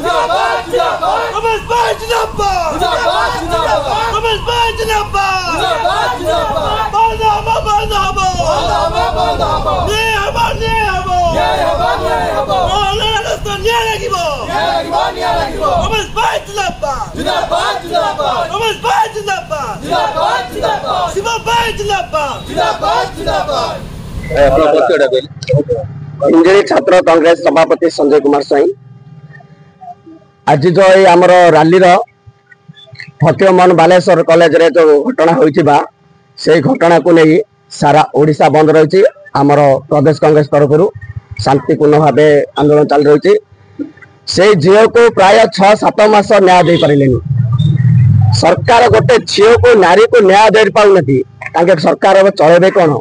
रमेश भाई जिंदाबाद रमेश भाई जिंदाबाद बंद हबो ये हबो राजस्थान ये লাগিব रमेश भाई जिंदाबाद रमेश भाई जिंदाबाद शिव भाई जिंदाबाद हिंजली छात्र कांग्रेस सभापति संजय कुमार स्वाई आज जो आमर रैली फतेहमोहन बालेश्वर कॉलेज रे जो घटना होइथिबा से घटना को नहीं सारा ओडिशा बंद रही आमर प्रदेश कांग्रेस तरफ शांतिपूर्ण भाव आंदोलन चल रही से झील को प्राय 6-7 मास न्याय दे पारे सरकार गोटे झील को नारी को न्याय दे पाऊनी सरकार चलेबे कौन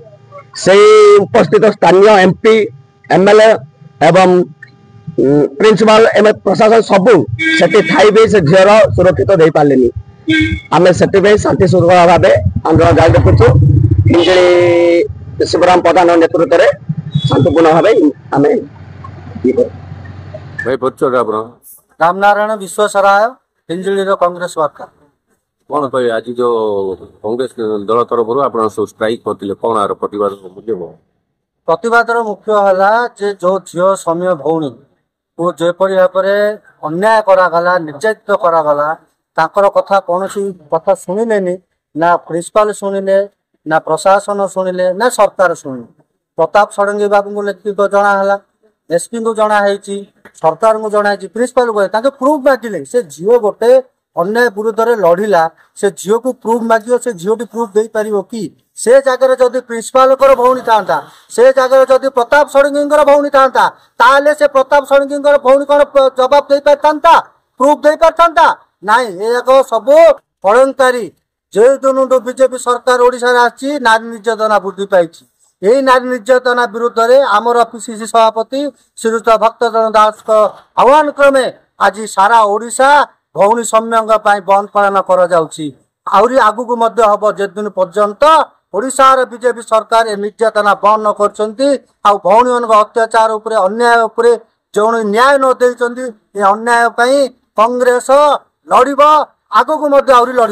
से उपस्थित स्थानीय एमपी एमएलए एवं प्रिंसिपल प्रशासन सबू से भी से झील सुरक्षित दे पारे आम से शांति श्रृंखला भाव आंदोलन जारी रखुचु हिंजली शिवराम प्रधान नेतृत्व में शांतिपूर्ण भाव आम रामनारायण विश्वसराय हिंजली कांग्रेस वर्कर कौन कहे आज जो कांग्रेस दल तरफ आप स्ट्राइक करते कौन आर प्रतिवाद मुख्य है जो झील समय भौणी को जेपरी भाव अन्याय करागला निर्यातित करागला तांकर कथा कौन कथा शुणिले ना प्रिंसिपाल शुणिले ना प्रशासन शुणिले ना सरकार शुणिले प्रताप षडंगी बाबू को लिखित जनाला एसपी को जनाई सरकार को जनाई प्रिंसिपाल को प्रूफ मागिले से झील गोटे अन्याय विरुद्ध लड़िला से झील को प्रूफ मागियो से झील प्रूफ दे पारिबो कि से जगह जदि प्रिंसिपाल भौणी था से जगह जदि प्रताप षडंगी भौणी था ताले से प्रताप षडंगी भौणी कौन जवाब दे पारता प्रूफ दे पारता नाई एक सब कलंकारी जो दिन बीजेपी सरकार ओडिशा आसी नारी निर्यातना वृद्धि पाई यही नारी निर्यातना विरुद्ध में आमर पीसीसी सभापति श्रीयुत भक्तचरण दास आह्वान क्रमे आज सारा ओडिशा भौणी सम्मेलन बंद पालन कर आगु को हम जेदिन पर्यंत ओडिशार बीजेपी सरकार निर्यातना बंद न कर भौणी मान अत्याचार उपरे अन्याय उपरे जो न्याय न देते अन्याय कांग्रेस लड़ब आगु को लड़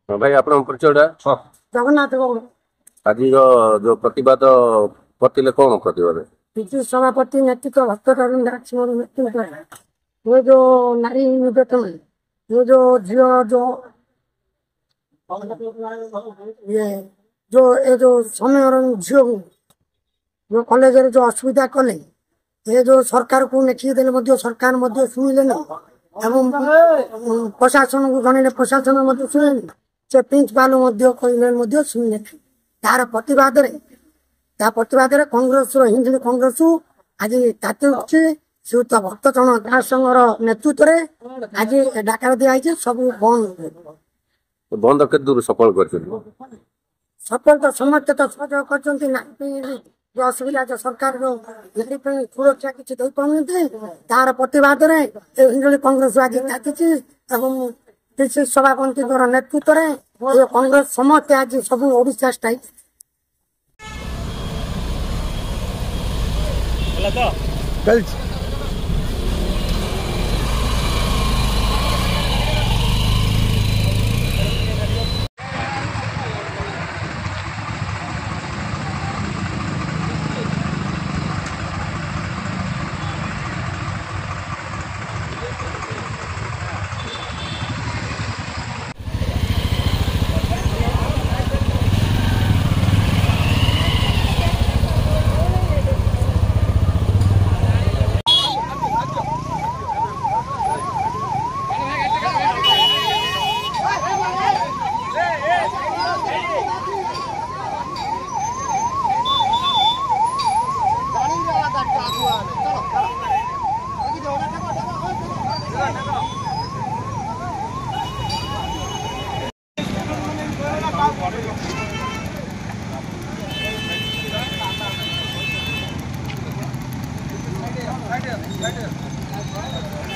भाई आप जगन्नाथ आज जो प्रतिवाद करते कौन प्रतिवाद पीसी सभापति नेतृत्व भक्तचरण दास नेतृत्व वो जो नारी निर्यातन वो जो झील जो समय झील जो कॉलेज जो असुविधा कले ये जो सरकार को लिखिदेले सरकार शुणिले एवं प्रशासन को जन प्रशासन शुणे से प्रिंसिपाल कहले शुणिले तार प्रतिवाद कांग्रेस हिंजली कांग्रेस आज ताती श्रीयुत भक्तचरण दास नेतृत्व में आज डाक दिखाई सब बंद के दूर सफल कर सफल तो समस्त तो सहयोग कर जो असुविधा जो सरकार सुरक्षा किसी दे पाने तार प्रतिवाद हिंजली कांग्रेस आज ताती पीसी सभापति नेतृत्व में कांग्रेस समस्त आज सब ओडिशा स्ट्राइक Right here.